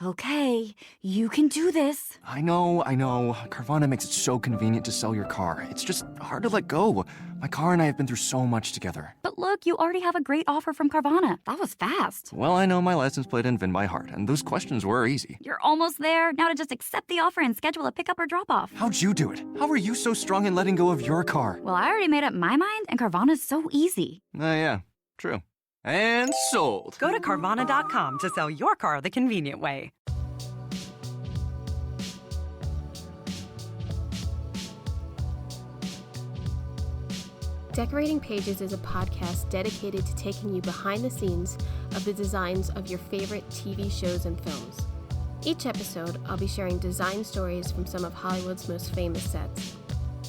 Okay, you can do this. I know. Carvana makes it so convenient to sell your car. It's just hard to let go. My car and I have been through so much together. But look, you already have a great offer from Carvana. That was fast. Well, I know my license plate and VIN by heart, and those questions were easy. You're almost there. Now to just accept the offer and schedule a pickup or drop-off. How'd you do it? How are you so strong in letting go of your car? Well, I already made up my mind, and Carvana's so easy. Yeah, true. And sold. Go to Carvana.com to sell your car the convenient way. Decorating Pages is a podcast dedicated to taking you behind the scenes of the designs of your favorite TV shows and films. Each episode, I'll be sharing design stories from some of Hollywood's most famous sets.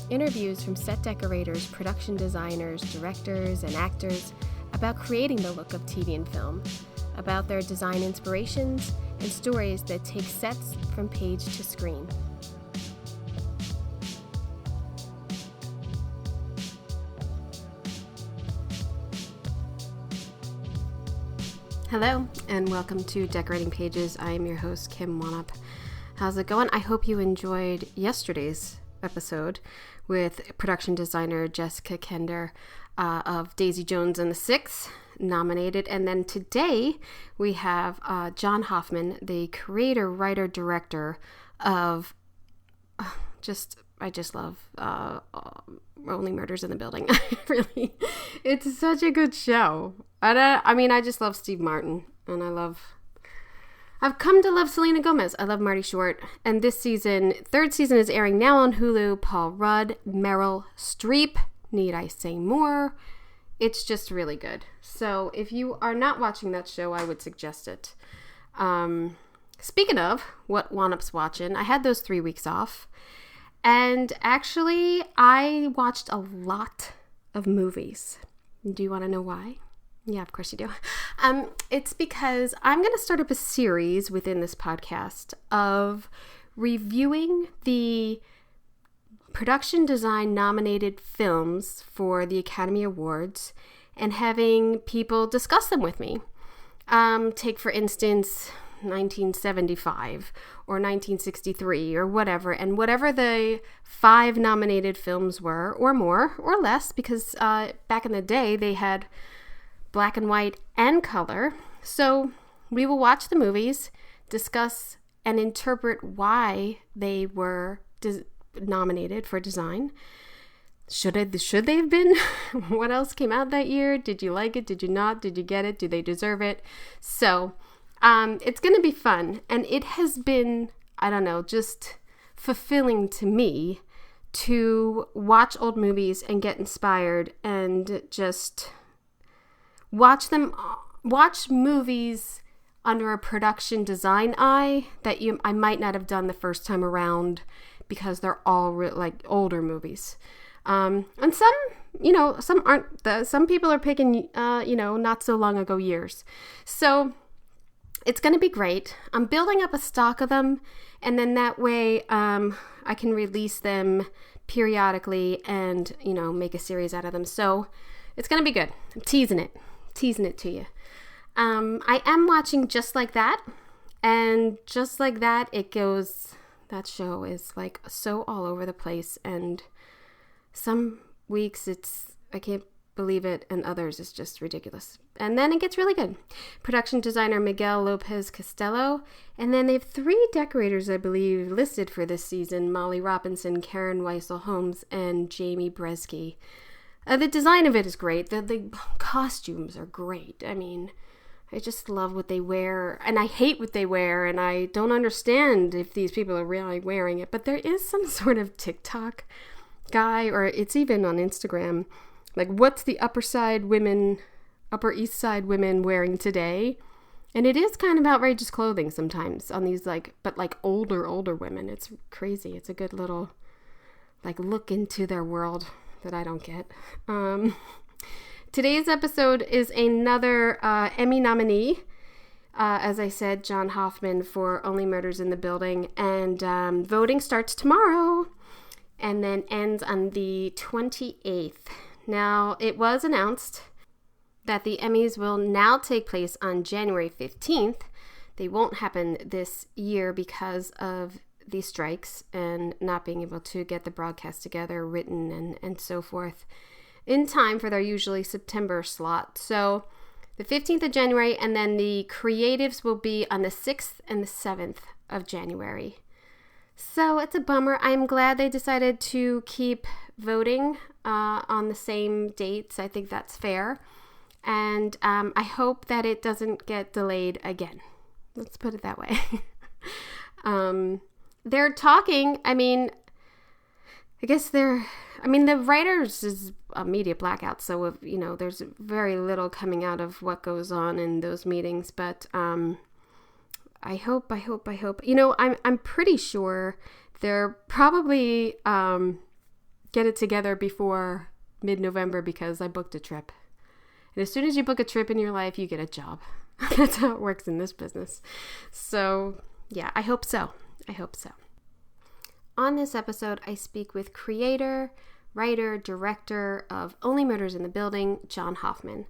Interviews from set decorators, production designers, directors, and actors about creating the look of TV and film, about their design inspirations, and stories that take sets from page to screen. Hello, and welcome to Decorating Pages. I am your host, Kim Wanup. How's it going? I hope you enjoyed yesterday's episode with production designer Jessica Kender of Daisy Jones and the Six, nominated. And then today we have John Hoffman, the creator, writer, director of I just love Only Murders in the Building. Really, it's such a good show. I just love Steve Martin, and I've come to love Selena Gomez. I love Marty Short, and this season, third season, is airing now on Hulu. Paul Rudd, Meryl Streep. Need I say more? It's just really good. So if you are not watching that show, I would suggest it. Speaking of what Wanup's watching, I had those 3 weeks off. And actually, I watched a lot of movies. Do you want to know why? Yeah, of course you do. It's because I'm going to start up a series within this podcast of reviewing the production design nominated films for the Academy Awards and having people discuss them with me. Take, for instance, 1975 or 1963 or whatever, and whatever the 5 nominated films were, or more or less, because back in the day they had black and white and color. So we will watch the movies, discuss and interpret why they were nominated for design. Should they have been? What else came out that year? Did you like it? Did you not? Did you get it? Do they deserve it? So it's going to be fun. And it has been, just fulfilling to me to watch old movies and get inspired and just watch movies under a production design eye that I might not have done the first time around because they're all older movies. And some aren't. Some people are picking, not so long ago years. So it's going to be great. I'm building up a stock of them, and then that way I can release them periodically and, make a series out of them. So it's going to be good. I'm teasing it to you. I am watching Just Like That, and Just Like That, it goes, that show is so all over the place, and some weeks I can't believe it, and others it's just ridiculous. And then it gets really good. Production designer Miguel Lopez Costello, and then they have 3 decorators, I believe, listed for this season: Molly Robinson, Karen Weissel-Holmes, and Jamie Bresky. The design of it is great. The costumes are great. I just love what they wear, and I hate what they wear, and I don't understand if these people are really wearing it. But there is some sort of TikTok guy, or it's even on Instagram, what's the Upper East Side women wearing today? And it is kind of outrageous clothing sometimes on these, but older women. It's crazy. It's a good little, look into their world that I don't get. Today's episode is another Emmy nominee. As I said, John Hoffman for Only Murders in the Building. And voting starts tomorrow and then ends on the 28th. Now, it was announced that the Emmys will now take place on January 15th. They won't happen this year because of these strikes and not being able to get the broadcast together, written and so forth, in time for their usually September slot. So the 15th of January, and then the creatives will be on the 6th and the 7th of January. So it's a bummer. I'm glad they decided to keep voting on the same dates. I think that's fair. And I hope that it doesn't get delayed again. Let's put it that way. They're talking, the writers is a media blackout, so if, there's very little coming out of what goes on in those meetings, but I hope. I'm pretty sure they're probably get it together before mid-November because I booked a trip. And as soon as you book a trip in your life, you get a job. That's how it works in this business. So, yeah, I hope so. On this episode, I speak with creator, writer, director of Only Murders in the Building, John Hoffman.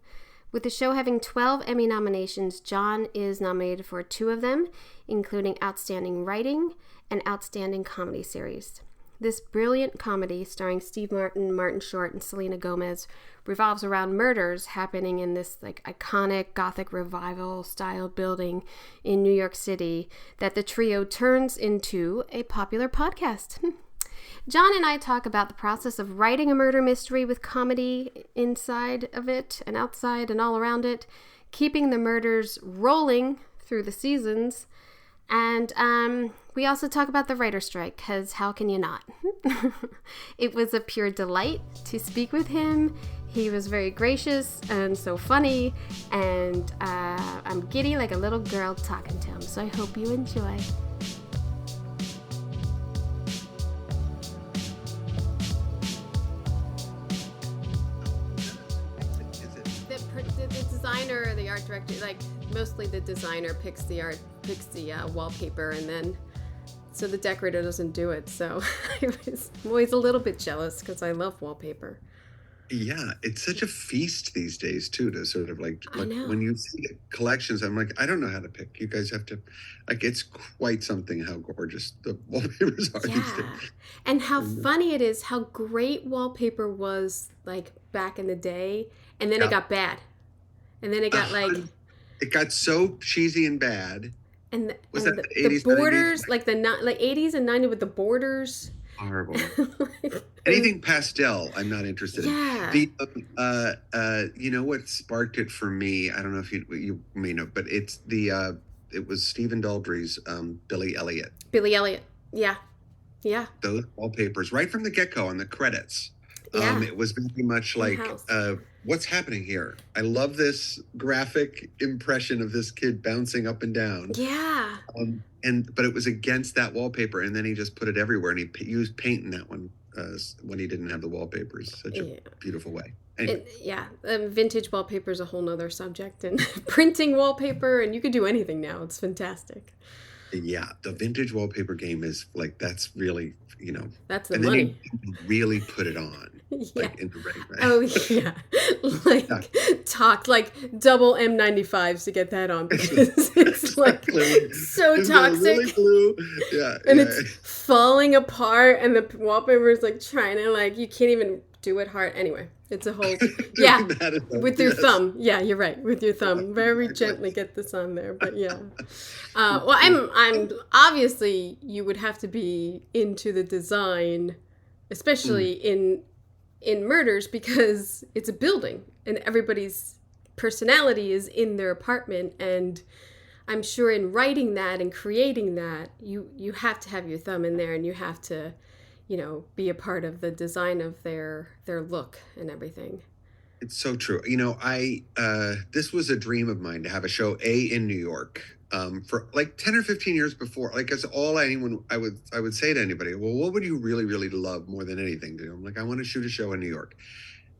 With the show having 12 Emmy nominations, John is nominated for 2 of them, including Outstanding Writing and Outstanding Comedy Series. This brilliant comedy, starring Steve Martin, Martin Short, and Selena Gomez, revolves around murders happening in this iconic Gothic revival-style building in New York City that the trio turns into a popular podcast. John and I talk about the process of writing a murder mystery with comedy inside of it and outside and all around it, keeping the murders rolling through the seasons. And we also talk about the writer's strike, because how can you not? It was a pure delight to speak with him. He was very gracious and so funny, and I'm giddy like a little girl talking to him, so I hope you enjoy. The designer or the art director, mostly the designer picks the wallpaper, and then so the decorator doesn't do it. So I'm always a little bit jealous because I love wallpaper. Yeah, it's such a feast these days too, to sort of like when you see collections, I'm like, I don't know how to pick. You guys have to, it's quite something how gorgeous the wallpapers are these days. And how funny it is how great wallpaper was back in the day, and then it got bad. And then it got it got so cheesy and bad. And the 80s, the borders, 80s and 90s with the borders. Horrible. Anything pastel, I'm not interested in. You know what sparked it for me? I don't know if you may know, but it was Stephen Daldry's Billy Elliot. Billy Elliot, yeah. Those wallpapers right from the get-go on the credits. Yeah. It was very much like, what's happening here? I love this graphic impression of this kid bouncing up and down. Yeah. But it was against that wallpaper, and then he just put it everywhere, and he used paint in that one when he didn't have the wallpapers. Such a beautiful way. Anyway. Vintage wallpaper is a whole nother subject, and printing wallpaper, and you could do anything now. It's fantastic. Yeah, the vintage wallpaper game is that's really, that's the money. Then you really put it on. Yeah. In the right way. Oh yeah, double M95s to get that on, because it's so toxic. Really blue. Yeah, and it's falling apart, and the wallpaper is trying to you can't even do it hard. Anyway, it's a whole with your thumb. Yeah, you're right, with your thumb, very gently get this on there. But yeah, well, I'm obviously you would have to be into the design, especially in murders, because it's a building and everybody's personality is in their apartment, and I'm sure in writing that and creating that you have to have your thumb in there, and you have to be a part of the design of their look and everything. It's so true. This was a dream of mine to have a show in New York for 10 or 15 years before. As all I would say to anybody, well, what would you really, really love more than anything to do? I'm I want to shoot a show in New York.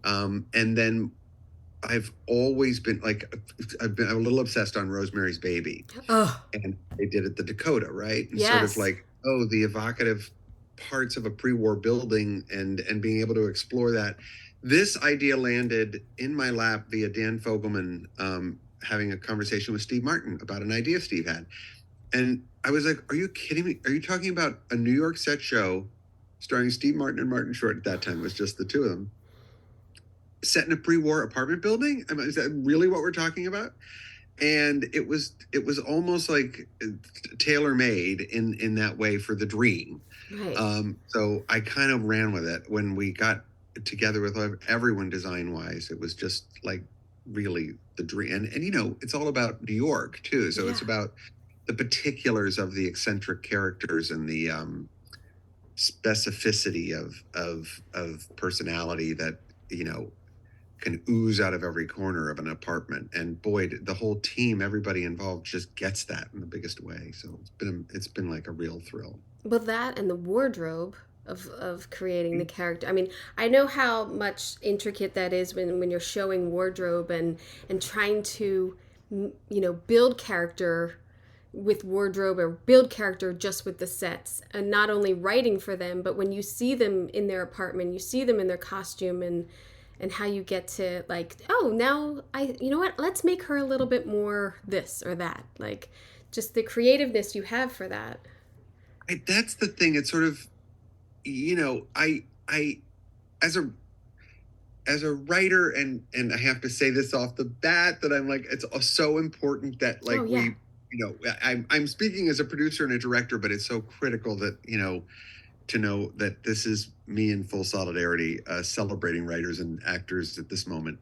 And then I've always been I'm a little obsessed on Rosemary's Baby. Oh. And they did it the Dakota, right? And yes. Sort of the evocative parts of a pre-war building and being able to explore that. This idea landed in my lap via Dan Fogelman having a conversation with Steve Martin about an idea Steve had. And I was like, are you kidding me? Are you talking about a New York set show starring Steve Martin and Martin Short? At that time, it was just the two of them, set in a pre-war apartment building. I mean, is that really what we're talking about? And it was almost like tailor-made in that way for the dream. Right. So I kind of ran with it when we got together with everyone design-wise. It was just like really the dream. And you know, it's all about New York too. So it's about the particulars of the eccentric characters and the specificity of personality that, you know, can ooze out of every corner of an apartment. And boy, the whole team, everybody involved just gets that in the biggest way. So it's been like a real thrill. Well, that and the wardrobe of creating the character. I mean, I know how much intricate that is when you're showing wardrobe and trying to, you know, build character with wardrobe or build character just with the sets, and not only writing for them, but when you see them in their apartment, you see them in their costume, and how you get to like, oh, now you know what, let's make her a little bit more this or that, like just the creativeness you have for that. That's the thing. It's sort of, you know, I as a writer, and I have to say this off the bat, that I'm like, it's so important that like we, you know, I'm speaking as a producer and a director, but it's so critical that, you know, to know that this is me in full solidarity, celebrating writers and actors at this moment,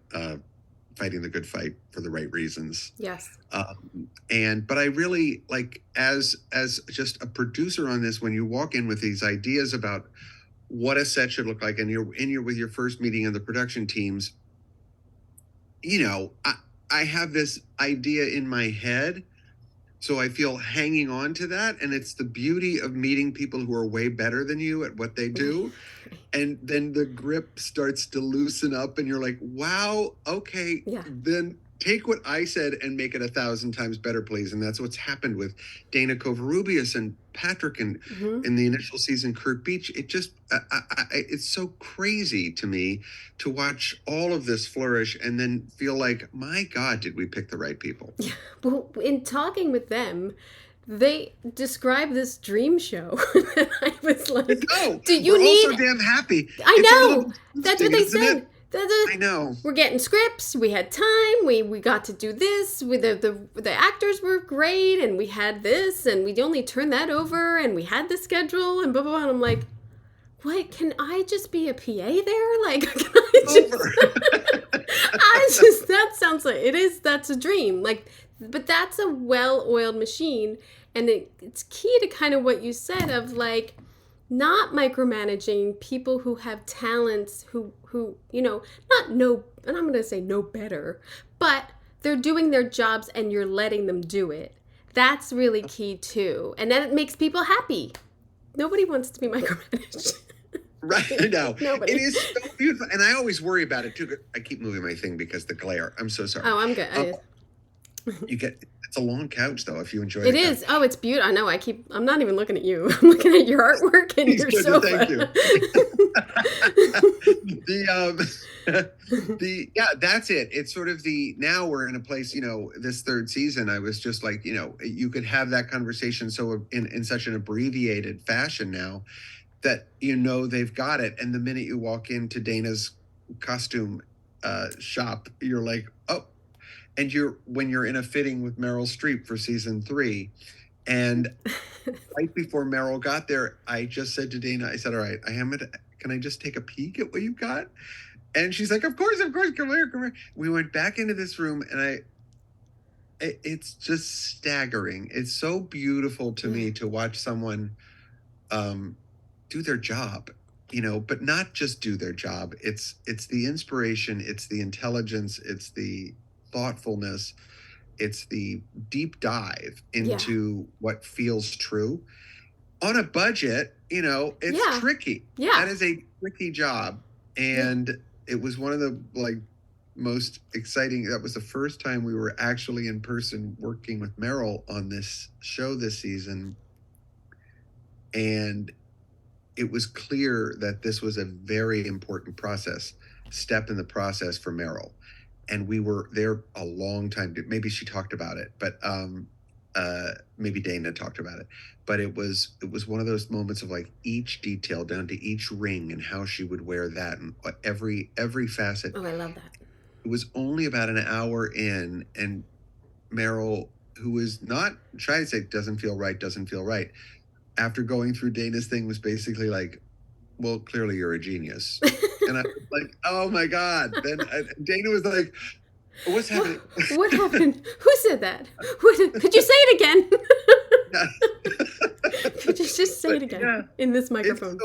fighting the good fight for the right reasons. Yes. But I really like, as just a producer on this, when you walk in with these ideas about what a set should look like, and you're with your first meeting of the production teams, you know, I have this idea in my head. So I feel hanging on to that. And it's the beauty of meeting people who are way better than you at what they do. And then the grip starts to loosen up and you're like, wow, okay, then take what I said and make it 1,000 times better, please. And that's what's happened with Dana Covarrubias and Patrick, and in the initial season, Kurt Beach. It just, it's so crazy to me to watch all of this flourish and then feel like, my God, did we pick the right people? Yeah. Well, in talking with them, they describe this dream show. I was like, do you need... We're all so damn happy. I know. That's what they said. I know. We're getting scripts. We had time. We got to do this. The actors were great, and we had this, and we only turned that over, and we had the schedule, and blah blah blah. And I'm like, what? Can I just be a PA there? Like, can I just? That sounds like it is. That's a dream. Like, but that's a well-oiled machine, and it's key to kind of what you said of like, not micromanaging people who have talents, who you know, not know, and I'm going to say no better, but they're doing their jobs and you're letting them do it. That's really key too. And then it makes people happy. Nobody wants to be micromanaged. Right, I know. Nobody. It is so beautiful. And I always worry about it too. I keep moving my thing because the glare. I'm so sorry. Oh, I'm good. It's a long couch though, if you enjoy it. It is. Oh, it's beautiful. I know. I'm not even looking at you. I'm looking at your artwork and your sofa. Thank you. That's it. It's sort of now we're in a place, you know, this third season, I was just like, you know, you could have that conversation so in such an abbreviated fashion now that, you know, they've got it. And the minute you walk into Dana's costume shop, you're like, oh. And when you're in a fitting with Meryl Streep for season 3, and right before Meryl got there, I just said to Dana, I said, all right, can I just take a peek at what you got? And she's like, of course, come here. We went back into this room, and it's just staggering. It's so beautiful to me to watch someone do their job, you know, but not just do their job. It's the inspiration, it's the intelligence, it's the thoughtfulness, it's the deep dive into what feels true on a budget. You know, it's tricky. That is a tricky job. And it was one of the like most exciting. That was the first time we were actually in person working with Meryl on this show this season. And it was clear that this was a very important step in the process for Meryl. and we were there a long time. Maybe she talked about it, but maybe Dana talked about it. But it was one of those moments of like each detail down to each ring and how she would wear that and every facet. Oh, I love that. It was only about an hour in, and Meryl, who is not shy to say doesn't feel right, after going through Dana's thing, was basically like, well, clearly you're a genius. And I was like, oh my God. Then Dana was like, what's happening? What happened? Who said that? Could you say it again? Could you just say it again in this microphone?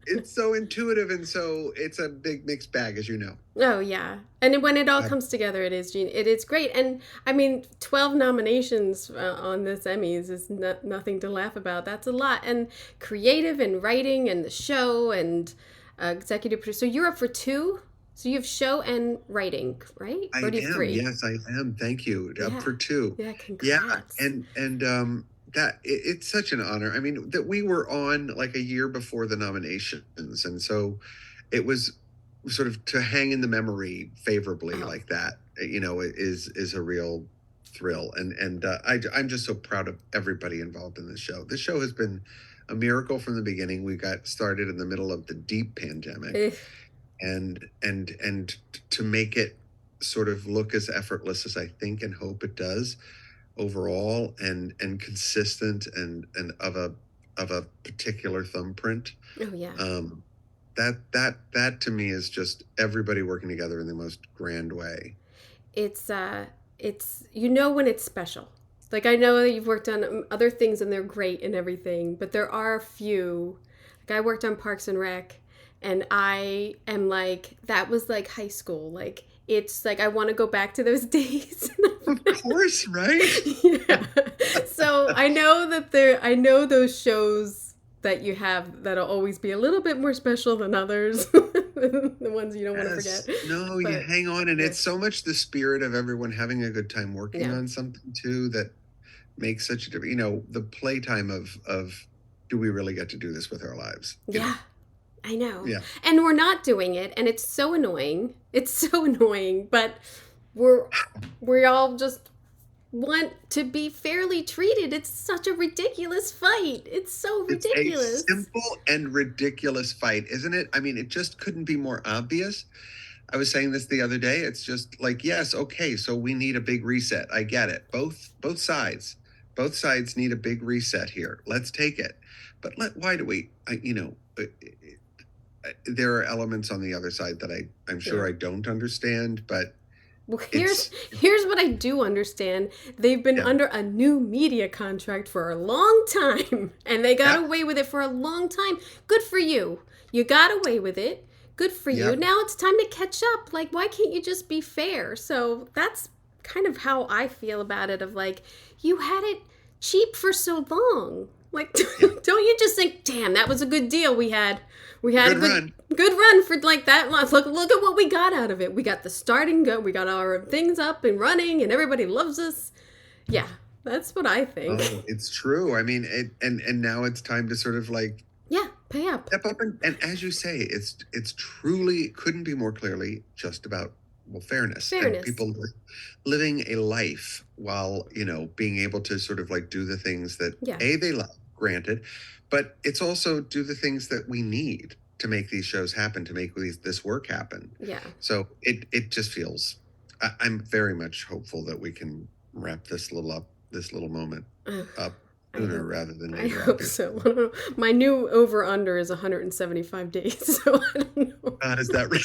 It's so intuitive, and so it's a big mixed bag, as you know. Oh, yeah. And when it all comes together, it is great. And I mean, 12 nominations on this Emmys is nothing to laugh about. That's a lot. And creative and writing and the show and executive producer. So you're up for 2? So you have show and writing, right? I or do you am. 3? Yes, I am. Thank you. Up for 2. Yeah, congrats. Yeah, and that it's such an honor. I mean, that we were on like a year before the nominations, and so it was sort of to hang in the memory favorably like that. You know, is a real thrill, and I'm just so proud of everybody involved in this show. This show has been a miracle from the beginning. We got started in the middle of the deep pandemic, and to make it sort of look as effortless as I think and hope it does overall, and consistent and of a particular thumbprint. Oh yeah. That to me is just everybody working together in the most grand way. It's you know when it's special. Like, I know that you've worked on other things and they're great and everything, but there are a few. Like, I worked on Parks and Rec, and I am like, that was like high school. Like, it's like I want to go back to those days. Of course, right? Yeah. So I know those shows that you have that'll always be a little bit more special than others. The ones you don't want to forget. No, you hang on, and it's so much the spirit of everyone having a good time working on something too that makes such a difference. You know, the playtime of do we really get to do this with our lives? You know? I know. Yeah. And we're not doing it, and it's so annoying. But we all just want to be fairly treated. It's such a ridiculous fight. It's so ridiculous. It's a simple and ridiculous fight, isn't it? I mean, it just couldn't be more obvious. I was saying this the other day. It's just like, yes, okay, so we need a big reset. I get it. Both sides need a big reset here. Let's take it. But why do we? There are elements on the other side that I'm sure I don't understand, but well, here's what I do understand. They've been under a new media contract for a long time, and they got away with it for a long time. Good for you. You got away with it. Good for you. Now it's time to catch up. Like, why can't you just be fair? So that's kind of how I feel about it, of like, you had it cheap for so long. Like, don't you just think, damn, that was a good deal we had. We had a good run for like that long. Look at what we got out of it. We got the starting go. We got our things up and running, and everybody loves us. Yeah, that's what I think. Oh, it's true. I mean, and now it's time to sort of like pay up. Step up, and as you say, it's truly couldn't be more clearly just about fairness. And people living a life while being able to sort of like do the things that they love. Granted, but it's also do the things that we need to make these shows happen, to make this work happen. Yeah. So it just feels. I'm very much hopeful that we can wrap this little moment up sooner rather than later. I hope so. My new over/under is 175 days, so I don't know. Is that right?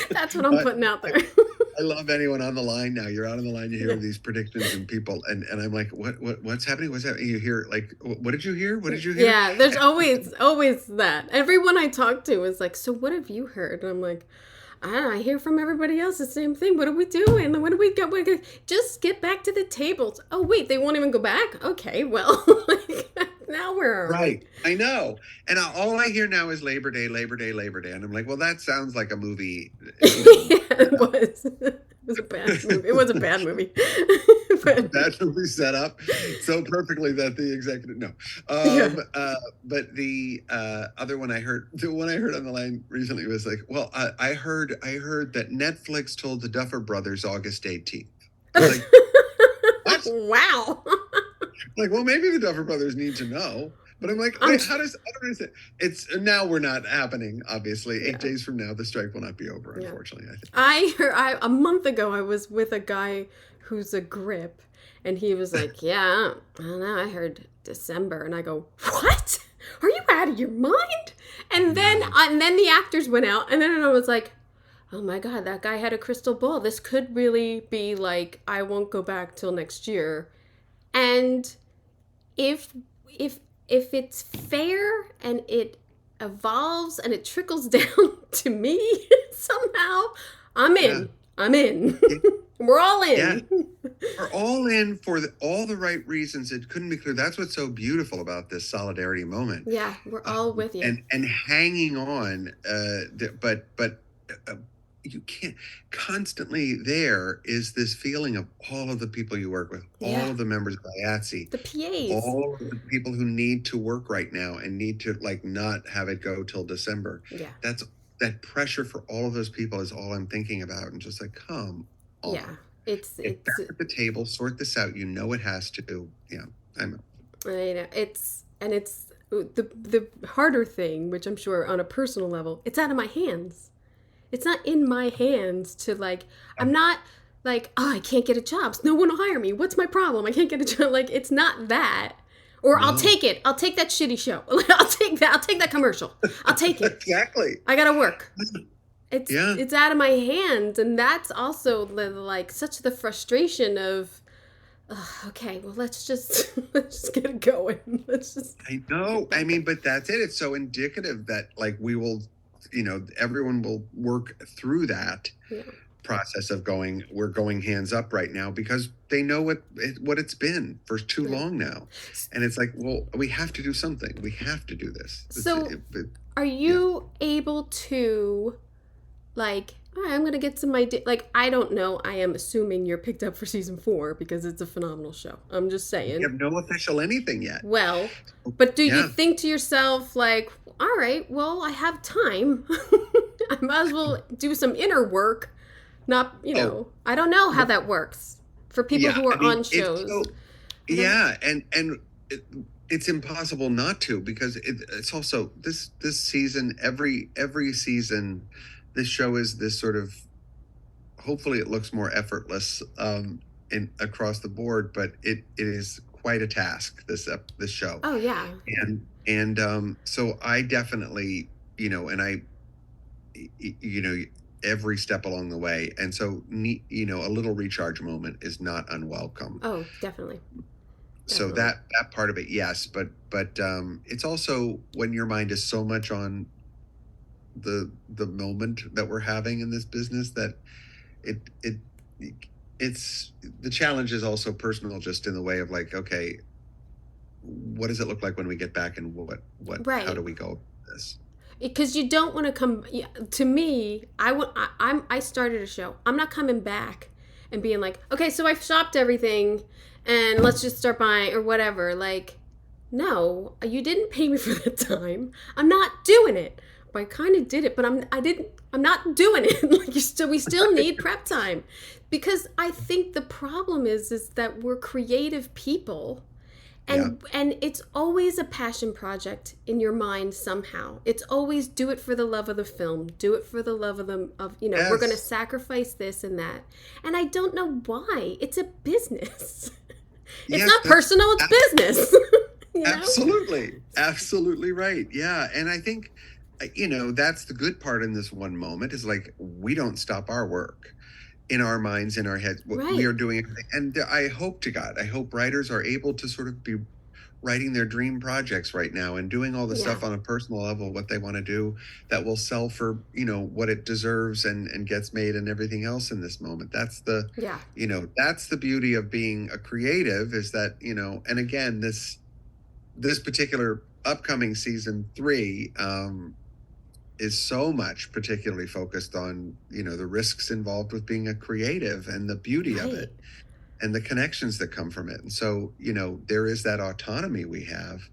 That's what I'm putting out there. I love anyone on the line now. You're out on the line, you hear these predictions and people, and I'm like, what's happening? What's happening? You hear like, what did you hear? What did you hear? Yeah, there's always that. Everyone I talk to is like, so what have you heard? And I'm like, I don't know, I hear from everybody else the same thing. What are we doing? What do we got? Just get back to the tables. Oh, wait, they won't even go back? Okay, well, now we're... Right, I know. And all I hear now is Labor Day. And I'm like, well, that sounds like a movie. it was. It was a bad movie. It was a bad movie. But, That movie set up so perfectly that the executive Yeah. but the other one I heard, the one I heard on the line recently was like, well, I heard that Netflix told the Duffer Brothers August 18th. I was like, what? Wow. Like, well, maybe the Duffer Brothers need to know. But I'm like, wait, I don't understand. It's now we're not happening, obviously. Yeah. 8 days from now, the strike will not be over, Yeah. unfortunately, I think. I heard a month ago I was with a guy who's a grip, and he was like, yeah, I don't know, I heard December, and I go, what? Are you out of your mind? And then the actors went out, and then I was like, oh my God, that guy had a crystal ball. This could really be like, I won't go back till next year. And if it's fair and it evolves and it trickles down to me somehow, I'm in. Yeah. I'm in. We're all in. Yeah. We're all in for all the right reasons. It couldn't be clear. That's what's so beautiful about this solidarity moment. Yeah, we're all with you. And hanging on. But you can't. Constantly there is this feeling of all of the people you work with, Yeah. all of the members of IATSE, The PAs. all of the people who need to work right now and need to like not have it go till December. Yeah. That's that pressure for all of those people is all I'm thinking about, and just like, come on. Yeah. It's Get back at the table, sort this out. You know it has to. Yeah, I know. it's the harder thing, which I'm sure on a personal level, it's out of my hands. It's not in my hands to like, I'm not like, oh, I can't get a job. No one will hire me. What's my problem? I can't get a job. Like, it's not that. Or No. I'll take it. I'll take that shitty show. I'll take that. I'll take that commercial. I'll take it. Exactly. I gotta work. It's Yeah. it's out of my hands, and that's also like such the frustration of, okay, well let's just get it going. Let's just. I know. I mean, but that's it. It's so indicative that like we will, everyone will work through that Yeah. process of we're going hands up right now because they know what it's been for too long now. And it's like, well, we have to do something. We have to do this. So are you able to like, all right, I'm going to get some idea. Like, I don't know. I am assuming you're picked up for season 4 because it's a phenomenal show. I'm just saying. We have no official anything yet. Well, but do you Yeah. think to yourself, like, all right, well, I have time. I might as well do some inner work. Not, I don't know how that works for people who are on shows. It's impossible not to because it's also this season, every season, this show is this sort of, hopefully it looks more effortless across the board, but it is quite a task, this show. Oh, yeah. And so I definitely, every step along the way. And so, a little recharge moment is not unwelcome. Oh, definitely. So that part of it, yes. But it's also when your mind is so much on the moment that we're having in this business that it's the challenge is also personal, just in the way of like, okay, what does it look like when we get back, and what Right. how do we go about this? Because you don't want to come. Yeah, to me, I started a show. I'm not coming back and being like, okay, so I've shopped everything, and let's just start buying or whatever. Like, no, you didn't pay me for the time. I'm not doing it. But I kind of did it, but I'm not doing it. Like we still need prep time, because I think the problem is that we're creative people. And it's always a passion project in your mind somehow. It's always do it for the love of the film. Do it for the love of Yes. we're going to sacrifice this and that. And I don't know why. It's a business. It's Yes, not personal, it's business. You know? Absolutely right. Yeah. And I think, that's the good part in this one moment is like, we don't stop our work in our minds, in our heads. Right. We are doing it. And I hope to God, I hope writers are able to sort of be writing their dream projects right now and doing all the stuff on a personal level, what they want to do that will sell for, what it deserves and gets made and everything else in this moment. That's that's the beauty of being a creative, is that, and again, this particular upcoming season 3, is so much particularly focused on, the risks involved with being a creative and the beauty of Right. it and the connections that come from it. And so, there is that autonomy we have,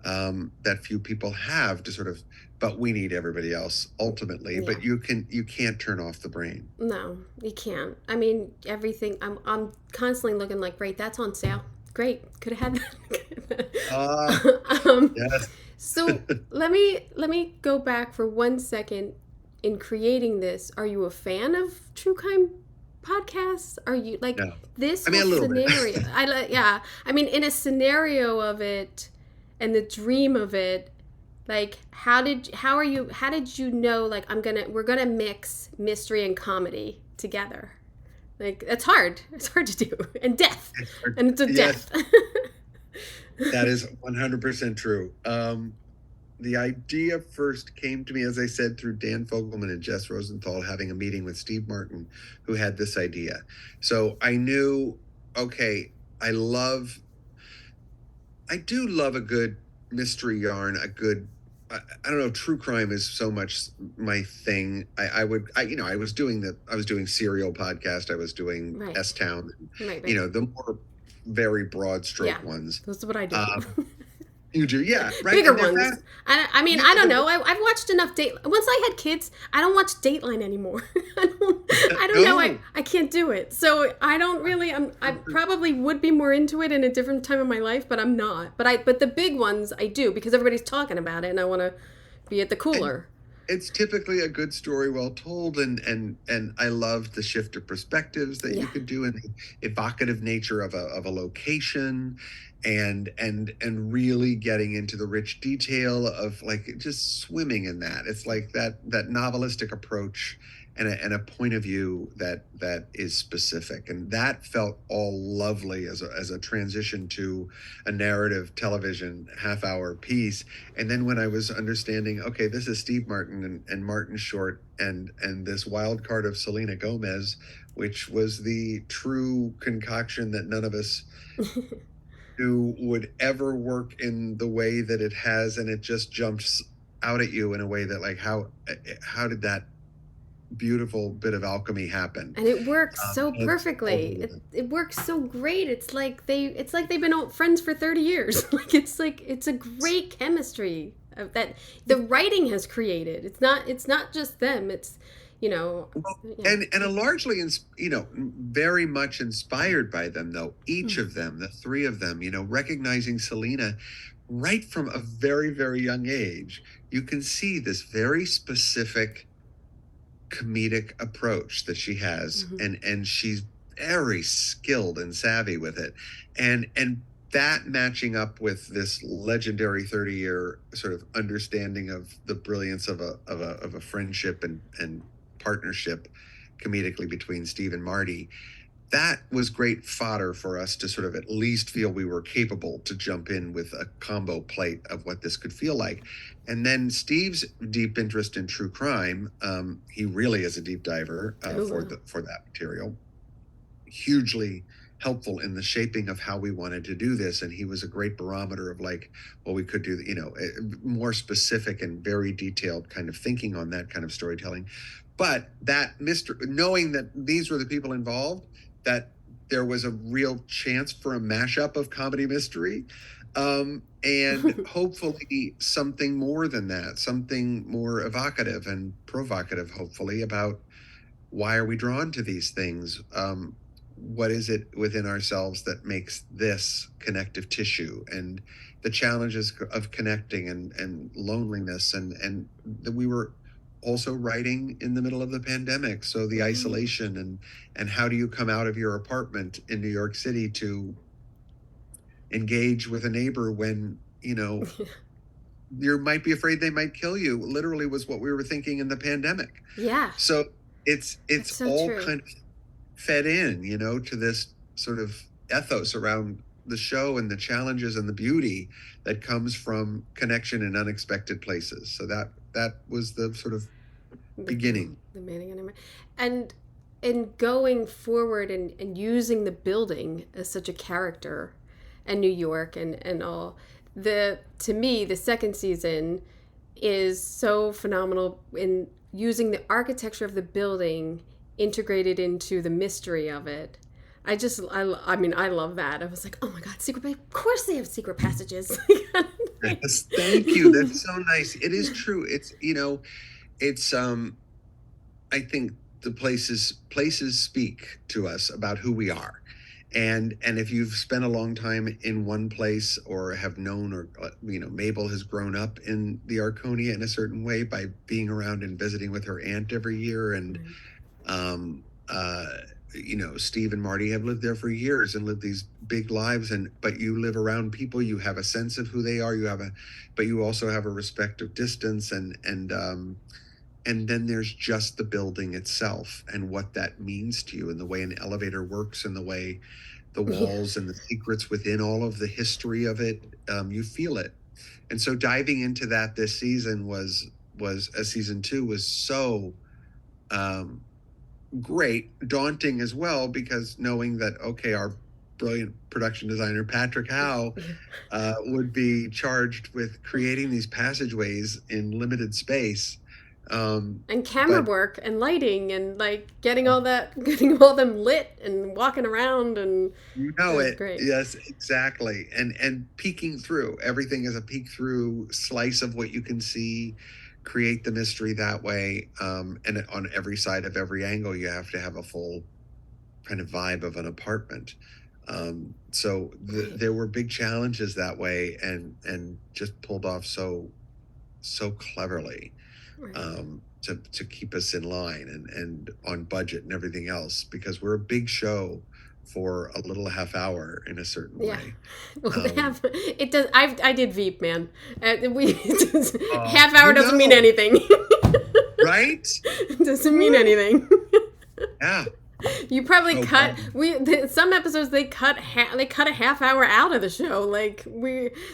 that few people have to sort of, but we need everybody else ultimately. Yeah. But you can't turn off the brain. No, you can't. I mean, everything. I'm constantly looking like, great, that's on sale. Great, could have had Ah, that. yes. So let me go back for 1 second. In creating this, are you a fan of true crime podcasts? Are you like No. this I mean, a whole little bit. scenario? Yeah. I mean, in a scenario of it and the dream of it, like how did you know like we're gonna mix mystery and comedy together? Like that's hard. It's hard to do. And death. And it's a Yes, death. that is 100% true. The idea first came to me, as I said, through Dan Fogelman and Jess Rosenthal having a meeting with Steve Martin, who had this idea. So I knew, okay, I do love a good mystery yarn, I don't know, true crime is so much my thing. I was doing Serial podcast. I was doing Right. S Town, Right. the more very broad stroke Yeah. ones. That's what I do. You do, yeah, right. Bigger And they're ones. fast. I mean, Yeah, I don't know. I've watched enough Once I had kids, I don't watch Dateline anymore. I don't know. No. I can't do it. So I don't really. I probably would be more into it in a different time of my life, but I'm not. But the big ones I do because everybody's talking about it, and I want to be at the cooler. It's typically a good story well told, and I loved the shift of perspectives that you could do, and the evocative nature of a location, and really getting into the rich detail of like just swimming in that. It's like that novelistic approach and a point of view that is specific, and that felt all lovely as a transition to a narrative television half-hour piece. And then when I was understanding, okay, this is Steve Martin and Martin Short and this wild card of Selena Gomez, which was the true concoction that none of us who would ever work in the way that it has, and it just jumps out at you in a way that like how did that beautiful bit of alchemy happen? And it works so perfectly. It works so great. It's like they've been friends for 30 years. Like it's a great chemistry that the writing has created. It's not just them. It's and a largely very much inspired by them, though. Each of them, the three of them, recognizing Selena right from a very, very young age, you can see this very specific comedic approach that she has, and she's very skilled and savvy with it, and that matching up with this legendary 30-year sort of understanding of the brilliance of a friendship and partnership comedically between Steve and Marty. That was great fodder for us to sort of at least feel we were capable to jump in with a combo plate of what this could feel like. And then Steve's deep interest in true crime, he really is a deep diver for that material, hugely helpful in the shaping of how we wanted to do this. And he was a great barometer of like, well, we could do, more specific and very detailed kind of thinking on that kind of storytelling. But that knowing that these were the people involved, that there was a real chance for a mashup of comedy mystery, and hopefully something more than that, something more evocative and provocative, hopefully, about why are we drawn to these things? What is it within ourselves that makes this connective tissue, and the challenges of connecting and loneliness, and that we were also writing in the middle of the pandemic. So the isolation and how do you come out of your apartment in New York City to engage with a neighbor when, you might be afraid they might kill you, literally was what we were thinking in the pandemic. Yeah. So it's so all true. kind of fed in, to this sort of ethos around the show and the challenges and the beauty that comes from connection in unexpected places. So that was the sort of beginning. The beginning. And going forward and using the building as such a character and New York and all, to me, the second season is so phenomenal in using the architecture of the building integrated into the mystery of it. I mean, I love that. I was like, oh my God, of course they have secret passages. Yes, thank you. That's so nice. It is true. It's, it's, I think the places speak to us about who we are. And if you've spent a long time in one place or have known, or Mabel has grown up in the Arconia in a certain way by being around and visiting with her aunt every year, and um Steve and Marty have lived there for years and lived these big lives, but you live around people, you have a sense of who they are, but you also have a respect of distance, and then there's just the building itself and what that means to you, and the way an elevator works, and the way the walls and the secrets within all of the history of it, you feel it. And so diving into that this season was season 2 was so great, daunting as well, because knowing that, okay, our brilliant production designer Patrick Howe would be charged with creating these passageways in limited space, and camera work and lighting and like getting all them lit and walking around, and it great. Yes, exactly. And peeking through everything is a peek through slice of what you can see, create the mystery that way, and on every side of every angle you have to have a full kind of vibe of an apartment. So there were big challenges that way, and just pulled off so cleverly, to keep us in line and on budget and everything else, because we're a big show for a little half hour in a certain way. Well, it does. I did Veep, man. Half hour doesn't mean anything. Right? Doesn't mean anything. Yeah. You probably some episodes they cut a half hour out of the show.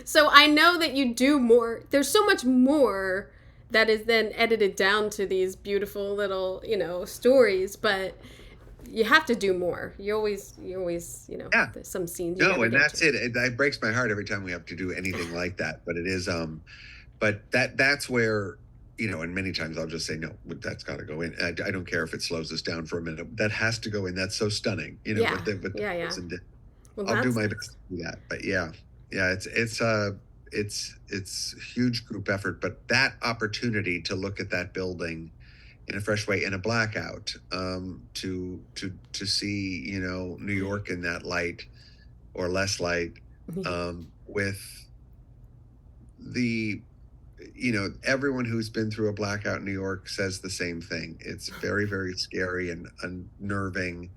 So I know that you do more. There's so much more that is then edited down to these beautiful little, stories, but you have to do more. You always, there's some scenes. And that's it. It breaks my heart every time we have to do anything like that. But it is, but that's where, and many times I'll just say, no, that's got to go in. I don't care if it slows us down for a minute. That has to go in. That's so stunning. Well, I'll do my best to do that. But it's huge group effort. But that opportunity to look at that building in a fresh way, in a blackout, to see, New York in that light or less light, with the, everyone who's been through a blackout in New York says the same thing. It's very, very scary and unnerving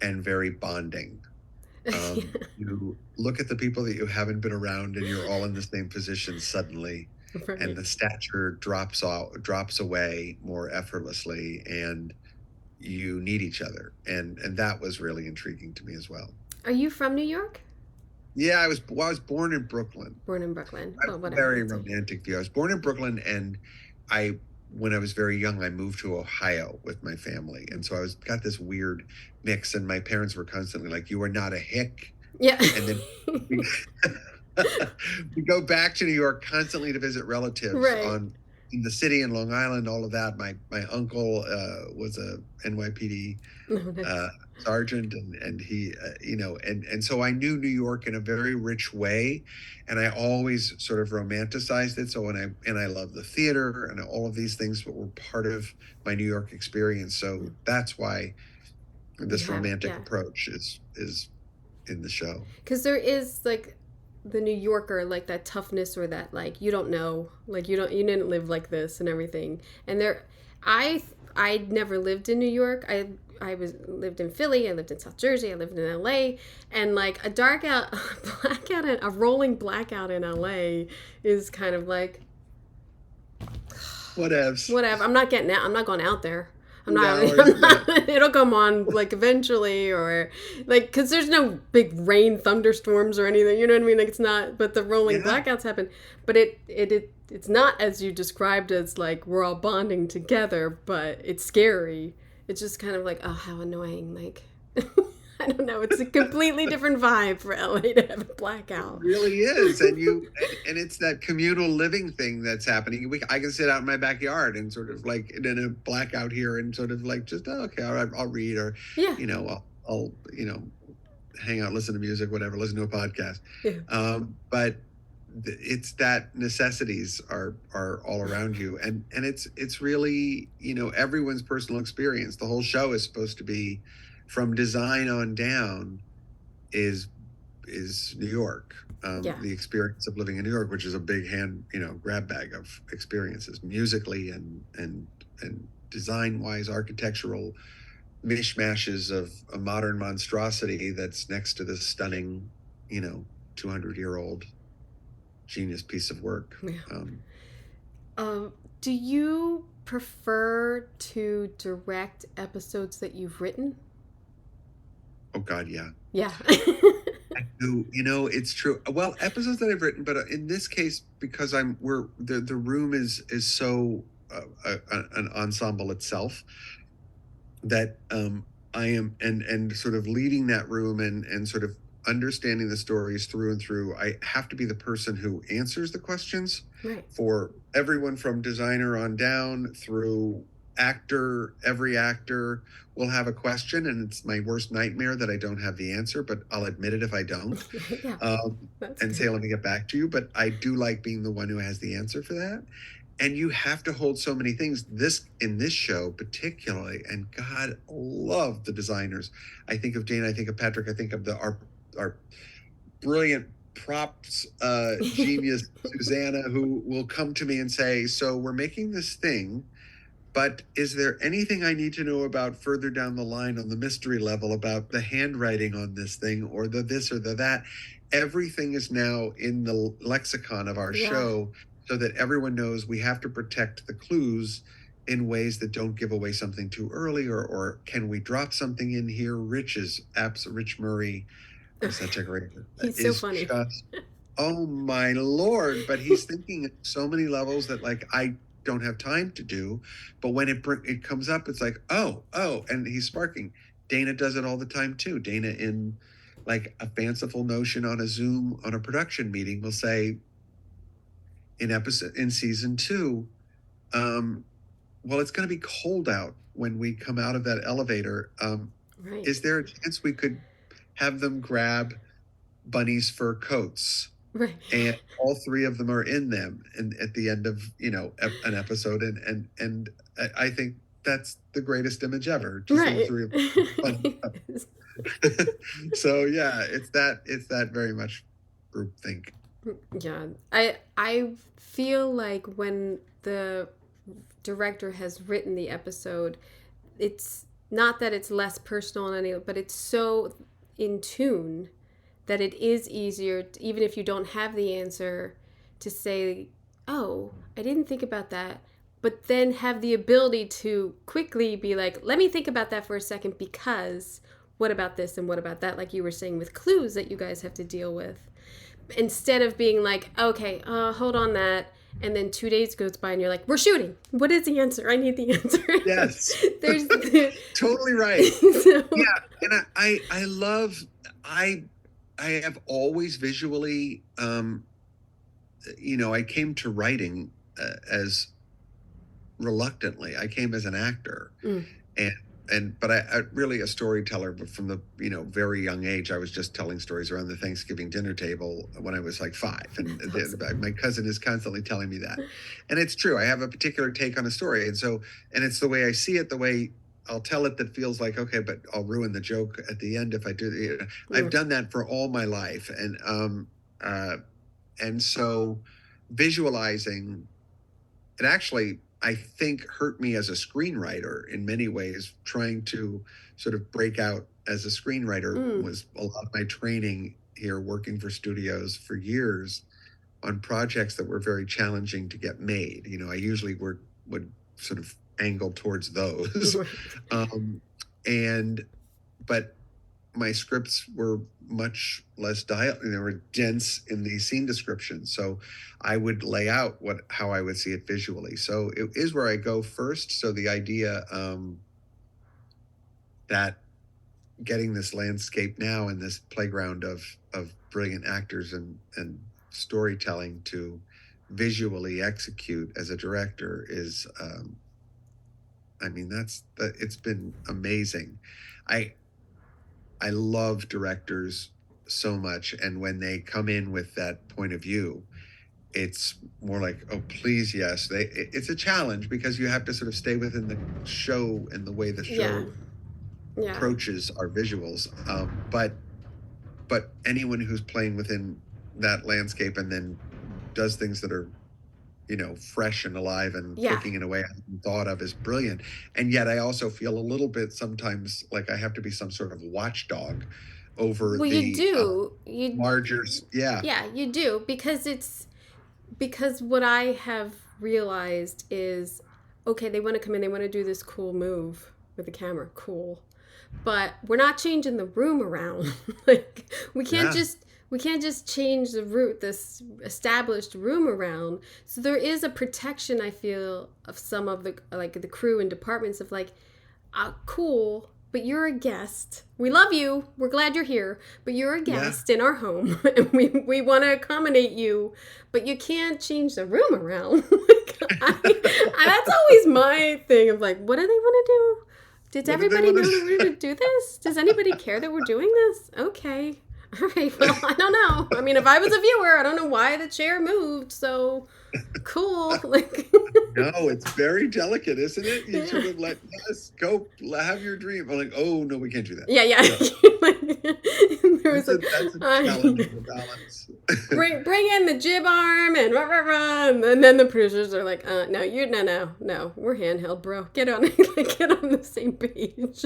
and very bonding. You look at the people that you haven't been around, and you're all in the same position suddenly. Right. And the stature drops away more effortlessly, and you need each other, and that was really intriguing to me as well. Are you from New York? Yeah, I was born in Brooklyn. Very romantic view. I was born in Brooklyn, and when I was very young, I moved to Ohio with my family, and so got this weird mix. And my parents were constantly like, "You are not a hick." Yeah. And then we go back to New York constantly to visit relatives in the city, in Long Island, all of that. My uncle was a NYPD sergeant, and he, and so I knew New York in a very rich way, and I always sort of romanticized it. So I love the theater and all of these things that were part of my New York experience. So that's why this romantic approach is in the show. Because there is like the New Yorker, like that toughness, or that like you don't know, like you didn't live like this and everything. And I never lived in New York. I lived in Philly, I lived in South Jersey, I lived in LA, and like a rolling blackout in LA is kind of like whatever. I'm not going out there. I'm not, it'll come on like eventually, or like, because there's no big rain thunderstorms or anything, you know what I mean? Like it's not, but the rolling blackouts happen, but it's not as you described, as like we're all bonding together, but it's scary. It's just kind of like, oh, how annoying. Like, I don't know. It's a completely different vibe for LA to have a It blackout. really is, and it's that communal living thing that's happening. I can sit out in my backyard and sort of like in a blackout here, and sort of like just okay, I'll read, or Yeah. I'll hang out, listen to music, whatever, listen to a podcast. Yeah. But it's that necessities are all around you, and it's really everyone's personal experience. The whole show is supposed to be from design on down is New York. Yeah. The experience of living in New York, which is a big grab bag of experiences, musically and design wise, architectural mishmashes of a modern monstrosity that's next to this stunning 200-year-old genius piece of work. Yeah. Do you prefer to direct episodes that you've written? Oh God, yeah. Yeah. I do. It's true. Well, episodes that I've written, but in this case, because the room is so an ensemble itself, that I am and sort of leading that room and sort of understanding the stories through and through. I have to be the person who answers the questions Right. for everyone from designer on down through actor. Every actor will have a question, and it's my worst nightmare that I don't have the answer, but I'll admit it if I don't. Yeah. And say, let me get back to you. But I do like being the one who has the answer for that. And you have to hold so many things in this show particularly, and God love the designers. I think of Dana, I think of Patrick, I think of our brilliant props genius Susanna, who will come to me and say, so we're making this thing, but is there anything I need to know about further down the line on the mystery level about the handwriting on this thing, or the this or the that? Everything is now in the lexicon of our show, so that everyone knows we have to protect the clues in ways that don't give away something too early, or can we drop something in here? Rich Murray is such a great. He's so funny. Oh my Lord! But he's thinking at so many levels that like I don't have time to do. But when it comes up, it's like oh, and he's sparking. Dana does it all the time too. Dana, in like a fanciful notion on a Zoom on a production meeting, will say, in season 2, well, it's going to be cold out when we come out of that elevator. Right. Is there a chance we could have them grab Bunny's fur coats? Right. And all 3 of them are in them, and at the end of an episode, and I think that's the greatest image ever. Just right. 3 of them. So yeah, it's that very much groupthink. Yeah, I feel like when the director has written the episode, it's not that it's less personal in any, but it's so in tune that it is easier, even if you don't have the answer, to say, oh, I didn't think about that, but then have the ability to quickly be like, let me think about that for a second, because what about this and what about that, like you were saying with clues that you guys have to deal with. Instead of being like, okay, hold on that, and then 2 days goes by and you're like, we're shooting. What is the answer? I need the answer. Yes. There's totally right. So... Yeah, and I have always visually, I came to writing as reluctantly. I came as an actor, but I really a storyteller. But from the very young age, I was just telling stories around the Thanksgiving dinner table when I was like 5, and my cousin is constantly telling me that, and it's true. I have a particular take on a story, and it's the way I see it, the way I'll tell it, that feels like okay, but I'll ruin the joke at the end if I do. I've done that for all my life, and so visualizing it actually, I think, hurt me as a screenwriter in many ways. Trying to sort of break out as a screenwriter was a lot of my training here, working for studios for years on projects that were very challenging to get made. I usually would sort of angle towards those. But my scripts were much less they were dense in the scene descriptions. So I would lay out how I would see it visually. So it is where I go first. So the idea that getting this landscape now and this playground of brilliant actors and storytelling to visually execute as a director is I mean it's been amazing. I love directors so much, and when they come in with that point of view, it's more like, oh please, yes. It's a challenge because you have to sort of stay within the show and the way the show approaches our visuals, but anyone who's playing within that landscape and then does things that are, fresh and alive and thinking in a way I hadn't thought of is brilliant. And yet I also feel a little bit sometimes like I have to be some sort of watchdog over you do. Larger. Yeah, you do, because what I have realized is, okay, they want to come in, they want to do this cool move with the camera, cool, but we're not changing the room around. Like we can't just change this established room around. So there is a protection, I feel, of some of the the crew and departments of like, cool, but you're a guest. We love you. We're glad you're here, but you're a guest in our home, and we want to accommodate you, but you can't change the room around. That's always my thing of like, what do they want to do? Does everybody know that we're going to do this? Does anybody care that we're doing this? Okay. All right, well, I don't know. I mean, if I was a viewer, I don't know why the chair moved, so cool. Like, no, it's very delicate, isn't it? You sort of let us go have your dream. I'm like, oh, no, we can't do that. Yeah. That's a challenge for balance. bring in the jib arm and rah, rah, rah, and then the producers are like, no, we're handheld, bro. Get on the same page.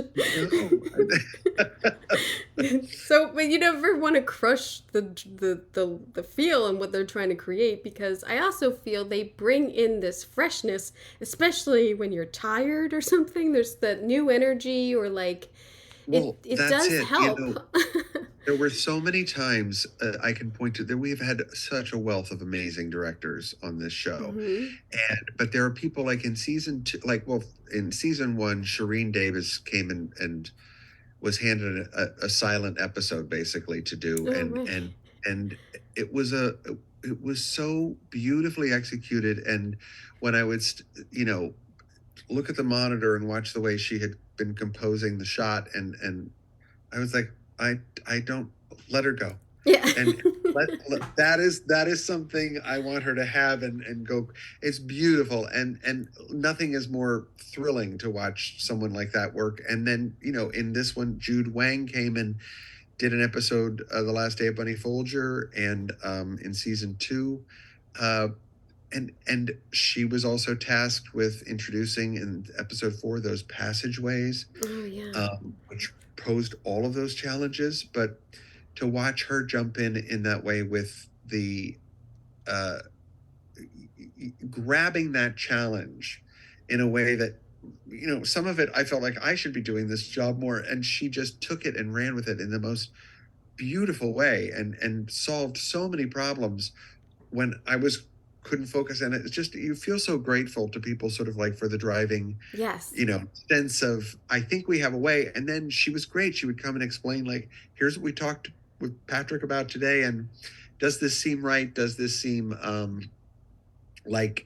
So, but you never want to crush the feel and what they're trying to create, because I also feel they bring in this freshness, especially when you're tired or something. There's that new energy, or like, it does help. There were so many times I can point to that. We've had such a wealth of amazing directors on this show, but there are people like in season 2, in season 1, Shireen Davis came in and was handed a silent episode basically to do, and it was so beautifully executed. And when I would look at the monitor and watch the way she had been composing the shot, and I was like, I don't, let her go. Yeah. And that is something I want her to have and go. It's beautiful, and nothing is more thrilling to watch someone like that work. And then, in this one, Jude Wang came and did an episode, The Last Day of Bunny Folger, and in season 2, and she was also tasked with introducing in episode 4 those passageways, which posed all of those challenges. But to watch her jump in that way with the grabbing that challenge in a way that, some of it I felt like I should be doing this job more, and she just took it and ran with it in the most beautiful way and solved so many problems when I couldn't focus. And it's just, you feel so grateful to people sort of like for the driving, sense of, I think we have a way. And then she was great. She would come and explain, like, here's what we talked with Patrick about today, and does this seem right? Does this seem like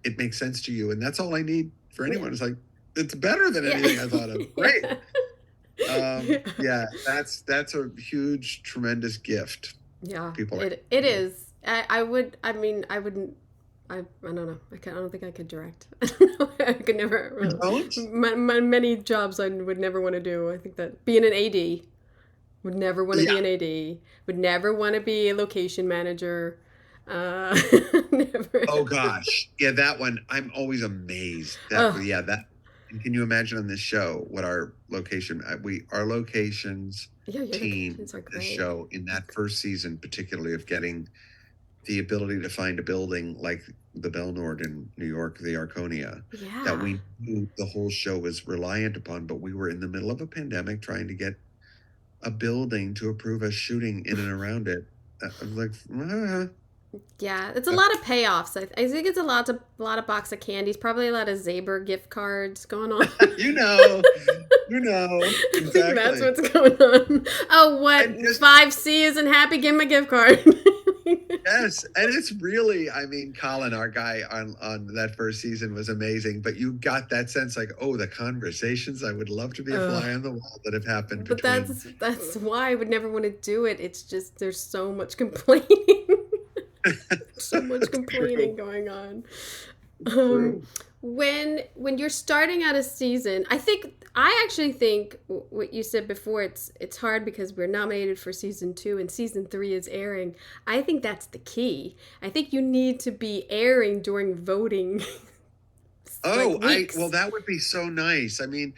it makes sense to you? And that's all I need for anyone. It's like, it's better than anything I thought of. Great. That's a huge, tremendous gift. Yeah, people it is. I wouldn't. I don't know. I don't think I could direct. I could never. Many jobs I would never want to do. I think that being an AD, would never want to be an AD. Would never want to be a location manager. Never. Oh gosh, yeah, that one. I'm always amazed. That. And can you imagine on this show what our locations team, this show in that first season, particularly of getting the ability to find a building like the Belnord in New York, the Arconia, that we knew the whole show was reliant upon, but we were in the middle of a pandemic trying to get a building to approve us shooting in and around it. I was like, Yeah, it's a lot of payoffs. I think it's a lot of box of candies, probably a lot of Zaber gift cards going on. You know, I think that's exactly. what's going on. Oh, what? And just 5C isn't happy? Give him a gift card. yes, and it's really, I mean, Colin, our guy on that first season was amazing, but you got that sense like, oh, the conversations I would love to be a fly on the wall that have happened But between. that's why I would never want to do it. It's just there's so much complaining. So much complaining going on. When you're starting out a season, I actually think what you said before, it's hard because we're nominated for season 2 and season 3 is airing. I think that's the key. I think you need to be airing during voting. Oh, weeks. well, that would be so nice. I mean,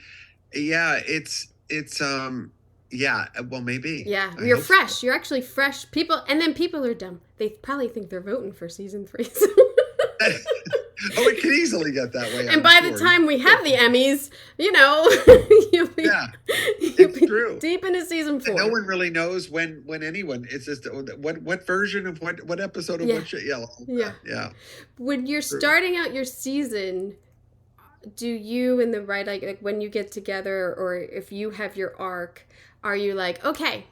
yeah, it's yeah, well, maybe. Yeah, I you're hope fresh. so. You're actually fresh. People are dumb. They probably think they're voting for season 3. So. Oh, it could easily get that way. And I'm by sure. the time we have the Emmys, you'll be, Yeah, you'll it's be true. deep into season 4. No one really knows when anyone. It's just what version of what episode of what show. Yeah. When you're starting out your season, do you and the like when you get together, or if you have your arc, are you like, okay,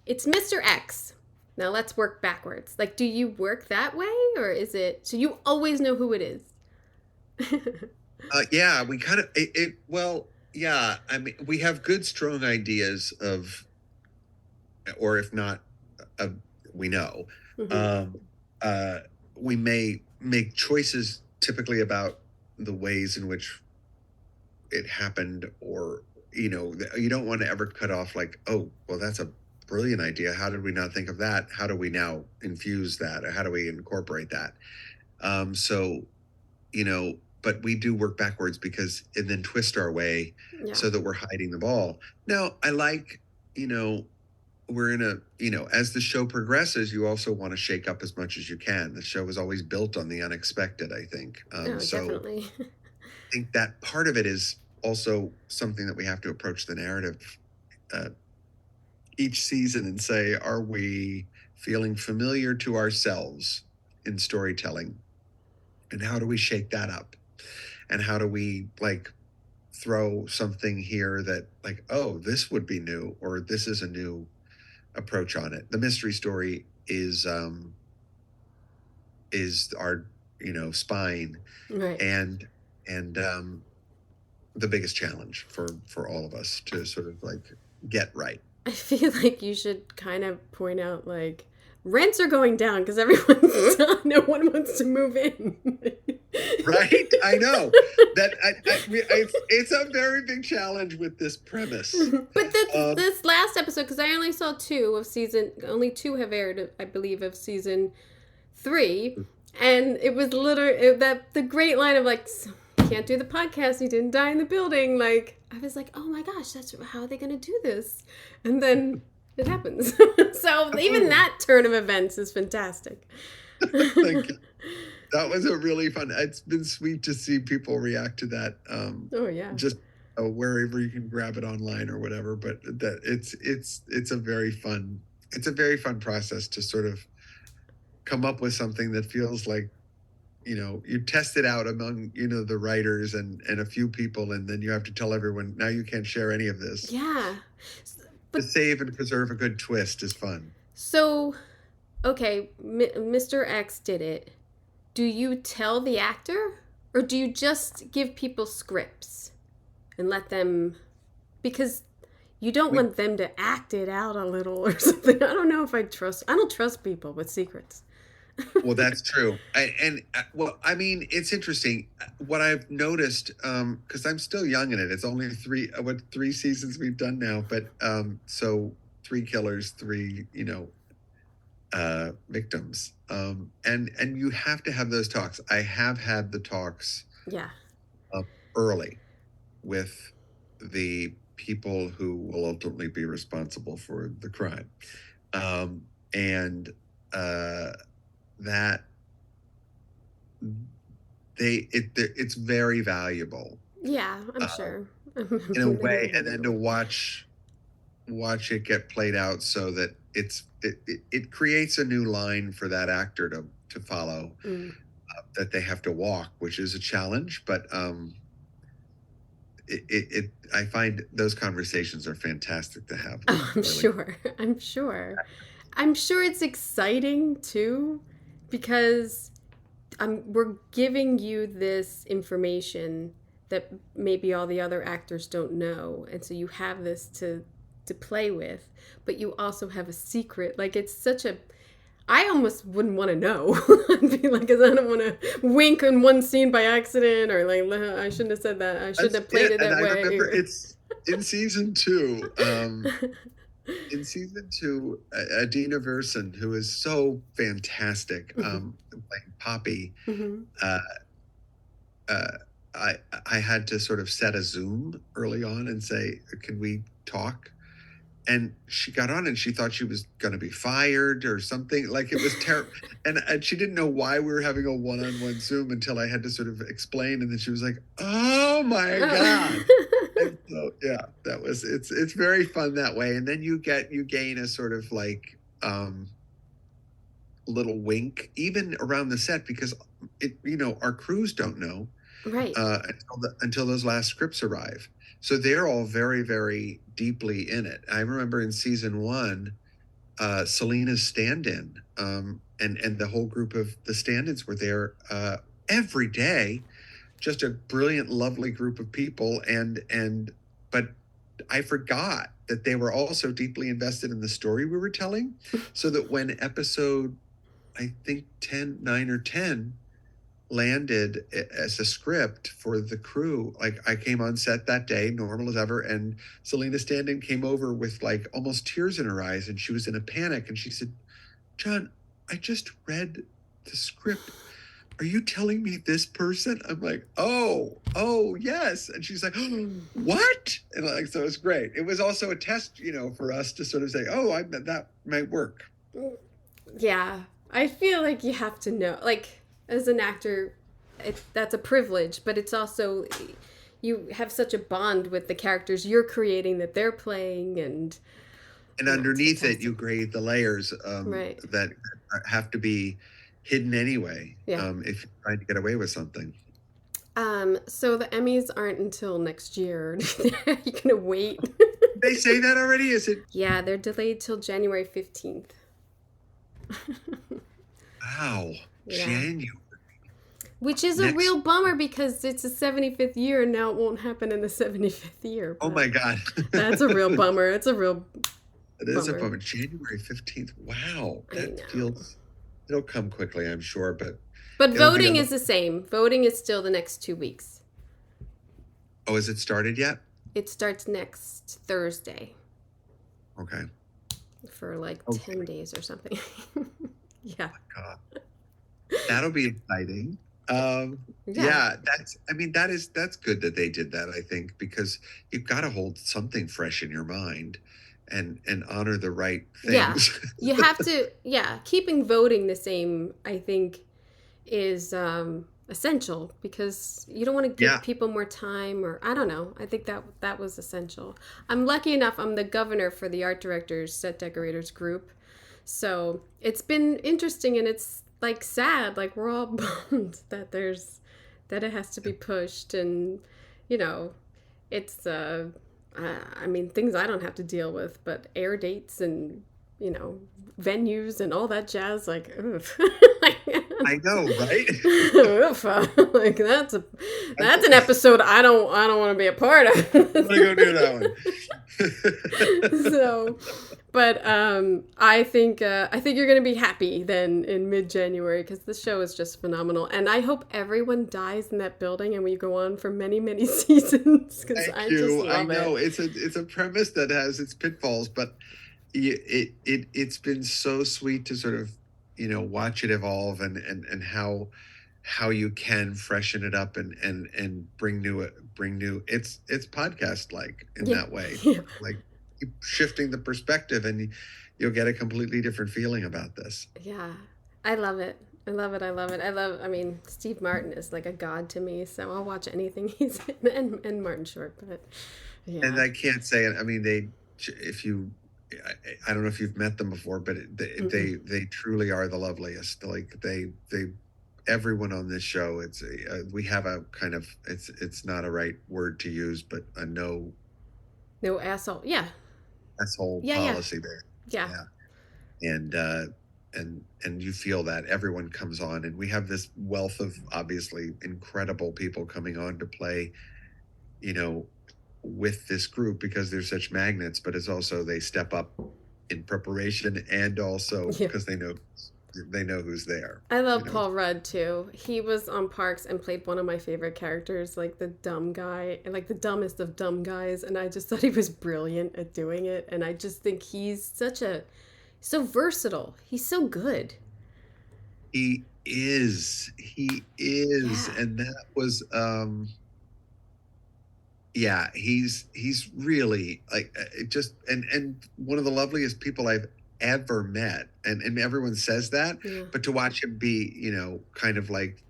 it's Mr. X. Now let's work backwards. Like, do you work that way, or is it so you always know who it is? Yeah, we kind of well, yeah. I mean, we have good, strong ideas of, or if not, we know. We may make choices typically about the ways in which it happened, or you don't want to ever cut off like, oh, well, that's a brilliant idea. How did we not think of that? How do we now infuse that, or how do we incorporate that? So, but we do work backwards and then twist our way so that we're hiding the ball. Now, I like, we're in as the show progresses, you also want to shake up as much as you can. The show is always built on the unexpected, I think. So Definitely. I think that part of it is also something that we have to approach the narrative each season and say, are we feeling familiar to ourselves in storytelling? And how do we shake that up? And how do we throw something here that oh, this would be new, or this is a new approach on it. The mystery story is our spine, Right. and the biggest challenge for all of us to sort of get right. I feel like you should kind of point out rents are going down because everyone's no one wants to move in. Right? I know that it's a very big challenge with this premise. But this last episode, because I only saw only 2 have aired, I believe, of season 3, and it was literally the great line of can't do the podcast, he didn't die in the building. I was like, oh my gosh, how are they going to do this? And then it happens. So even that turn of events is fantastic. Thank you. That was a really fun. It's been sweet to see people react to that. Oh yeah. Just wherever you can grab it online or whatever. But that it's a very fun. It's a very fun process to sort of come up with something that feels like, you test it out among the writers and a few people, and then you have to tell everyone now you can't share any of this. Yeah. To save and preserve a good twist is fun. So, okay, Mr. X did it. Do you tell the actor, or do you just give people scripts and let them, because you don't want them to act it out a little or something. I don't know if I don't trust people with secrets. Well, that's true. I mean, it's interesting. What I've noticed, because I'm still young in it. It's only 3 seasons we've done now, but so 3 killers, 3 victims, and you have to have those talks. I have had the talks, early with the people who will ultimately be responsible for the crime, and that it's very valuable. Yeah, I'm sure. In a way, and then to watch it get played out so that it's it creates a new line for that actor to follow, that they have to walk, which is a challenge. But I find those conversations are fantastic to have. Oh, I'm sure. I'm sure it's exciting too, because we're giving you this information that maybe all the other actors don't know, and so you have this to play with, but you also have a secret. Like, it's such a, I almost wouldn't want to know. I'd be like, 'cause I don't want to wink in one scene by accident, or like, I shouldn't have said that. I shouldn't have played it that and way. I remember it's in season 2. In season 2, Adina Verson, who is so fantastic, playing Poppy, I had to sort of set a Zoom early on and say, "Can we talk?" And she got on and she thought she was going to be fired or something. Like, it was terrible. And she didn't know why we were having a one-on-one Zoom until I had to sort of explain. And then she was like, "Oh my God." And so, yeah, it's very fun that way. And then you gain a sort of like, little wink even around the set, because our crews don't know, Right. Until those last scripts arrive. So they're all very, very deeply in it. I remember in season 1, Selena's stand-in, and the whole group of the stand-ins were there every day. Just a brilliant, lovely group of people. But I forgot that they were also deeply invested in the story we were telling, so that when episode, I think 9 or 10, landed as a script for the crew, like, I came on set that day normal as ever, and Selena Stanton came over with like almost tears in her eyes, and she was in a panic, and she said, "John, I just read the script. Are you telling me this person?" I'm like, oh yes. And she's like, "Oh, what?" And like, so it's great. It was also a test, for us to sort of say, that might work. Yeah, I feel like you have to know, like, as an actor, that's a privilege, but it's also, you have such a bond with the characters you're creating that they're playing, and underneath it, you create the layers right. that have to be hidden anyway. Yeah. If you're trying to get away with something. So the Emmys aren't until next year. You're gonna wait. They say that already? Is it? Yeah, they're delayed till January 15th. Wow. Yeah. January. Which is a real bummer, because it's the 75th year and now it won't happen in the 75th year. Oh my God. That's a real bummer. It's a real It is a bummer. January 15th. Wow. That feels, it'll come quickly, I'm sure, but voting is the same. Voting is still the next 2 weeks. Oh, has it started yet? It starts next Thursday. Okay. For like 10 days or something. Yeah. Oh my God. That'll be exciting. That's good that they did that, I think, because you've got to hold something fresh in your mind and honor the right things. Yeah. You have to, keeping voting the same, I think, is essential, because you don't want to give people more time, or I don't know. I think that was essential. I'm lucky enough, I'm the governor for the art directors, set decorators group. So it's been interesting, and it's like sad, like we're all bummed that it has to be pushed, and it's things I don't have to deal with, but air dates and venues and all that jazz, like, oof. I know, right? Oof. Like, that's an episode I don't want to be a part of. I'm gonna go do that one. So, but I think you're gonna be happy then in mid-January, because the show is just phenomenal, and I hope everyone dies in that building and we go on for many, many seasons, because I just love it. I know it's a premise that has its pitfalls, but it's been so sweet to sort of watch it evolve, and how you can freshen it up and bring new it's podcast like in that way. Like, keep shifting the perspective and you'll get a completely different feeling about this. Yeah, I love it. Steve Martin is like a god to me, so I'll watch anything he's in, and Martin Short, but yeah. And I can't say it. I mean, if you I don't know if you've met them before, but they truly are the loveliest. Like everyone on this show, we have a kind of, it's not a right word to use, but a no asshole. Yeah. Asshole Yeah. policy there. Yeah. And you feel that everyone comes on, and we have this wealth of obviously incredible people coming on to play, with this group, because they're such magnets, but it's also they step up in preparation, and also because they know who's there. I love Paul Rudd too. He was on Parks and played one of my favorite characters, like the dumb guy, and like the dumbest of dumb guys, and I just thought he was brilliant at doing it. And I just think he's so versatile. He's so good. He is. Yeah. And that was he's really like just and one of the loveliest people I've ever met, and everyone says that, but to watch him be kind of like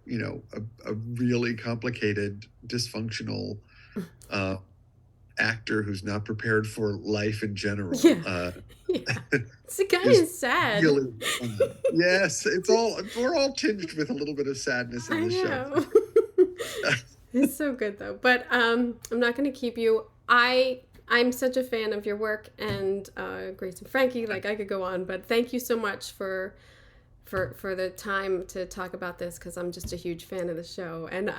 a really complicated, dysfunctional actor who's not prepared for life in general. It's kind of sad. Really yes, we're all tinged with a little bit of sadness in this show. It's so good though. But I'm not going to keep you. I'm such a fan of your work, and Grace and Frankie, like I could go on, but thank you so much for the time to talk about this, because I'm just a huge fan of the show. And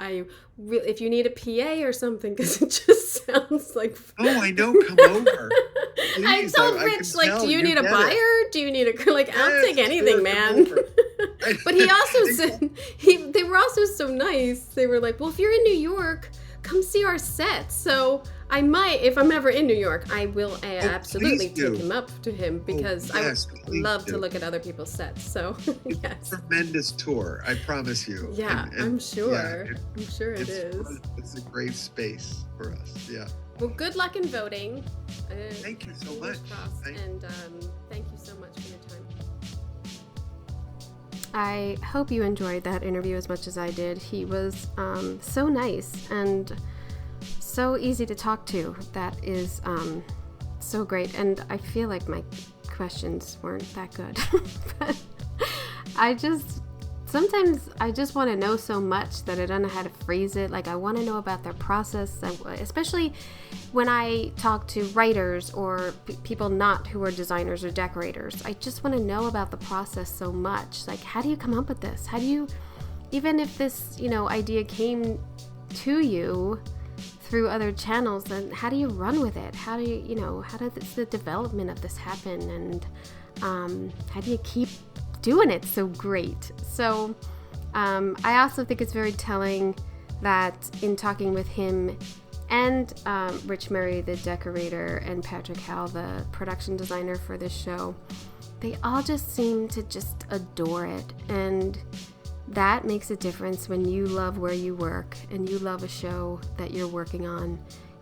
if you need a PA or something, because it just sounds like... Oh, I know, come over. I told Rich, like, do you need a buyer? Do you need a... Like, I'll take anything, man. But he also said... They were also so nice. They were like, well, if you're in New York, come see our set. So... I might, if I'm ever in New York, I will absolutely take him up to him, because I would love to look at other people's sets. So, yes. Tremendous tour, I promise you. Yeah, and I'm sure. Yeah, I'm sure it is. It's a great space for us. Yeah. Well, good luck in voting. Thank you so much. And thank you so much for your time. I hope you enjoyed that interview as much as I did. He was so nice and so easy to talk to. That is so great. And I feel like my questions weren't that good. But sometimes I just want to know so much that I don't know how to phrase it. Like, I want to know about their process, especially when I talk to writers or people not who are designers or decorators. I just want to know about the process so much. Like, how do you come up with this? How do you, even if this, idea came to you through other channels, then how do you run with it? How do you, how does the development of this happen? And how do you keep doing it so great? So I also think it's very telling that in talking with him and Rich Murray, the decorator, and Patrick Howell, the production designer for this show, they all just seem to just adore it. And that makes a difference when you love where you work and you love a show that you're working on.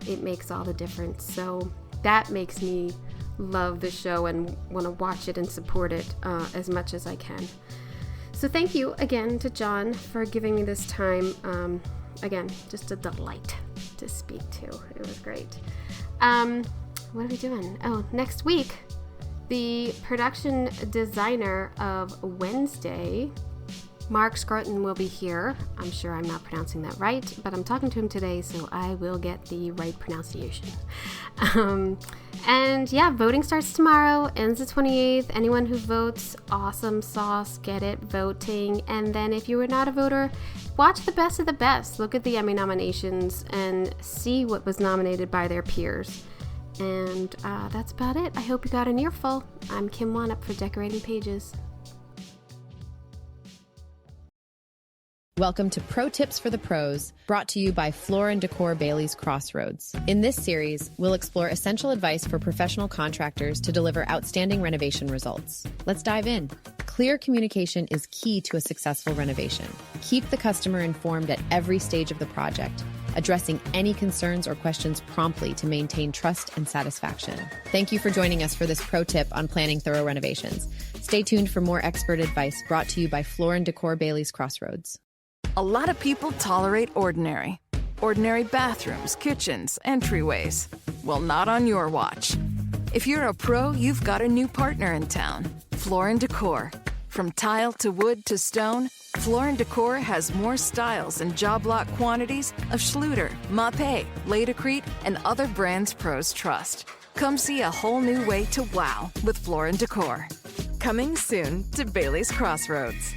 It makes all the difference. So that makes me love the show and want to watch it and support it as much as I can. So thank you again to John for giving me this time. Again, just a delight to speak to. It was great. What are we doing? Oh, next week, the production designer of Wednesday, Mark Scruton, will be here. I'm sure I'm not pronouncing that right, but I'm talking to him today, so I will get the right pronunciation. And yeah, voting starts tomorrow, ends the 28th. Anyone who votes, awesome sauce, get it, voting. And then if you were not a voter, watch the best of the best. Look at the Emmy nominations and see what was nominated by their peers. And that's about it. I hope you got an earful. I'm Kim Wanup for Decorating Pages. Welcome to Pro Tips for the Pros, brought to you by Floor & Decor Bailey's Crossroads. In this series, we'll explore essential advice for professional contractors to deliver outstanding renovation results. Let's dive in. Clear communication is key to a successful renovation. Keep the customer informed at every stage of the project, addressing any concerns or questions promptly to maintain trust and satisfaction. Thank you for joining us for this pro tip on planning thorough renovations. Stay tuned for more expert advice brought to you by Floor & Decor Bailey's Crossroads. A lot of people tolerate ordinary. Ordinary bathrooms, kitchens, entryways. Well, not on your watch. If you're a pro, you've got a new partner in town, Floor & Decor. From tile to wood to stone, Floor & Decor has more styles and job lot quantities of Schluter, Mapei, Laticrete, and other brands pros trust. Come see a whole new way to wow with Floor & Decor. Coming soon to Bailey's Crossroads.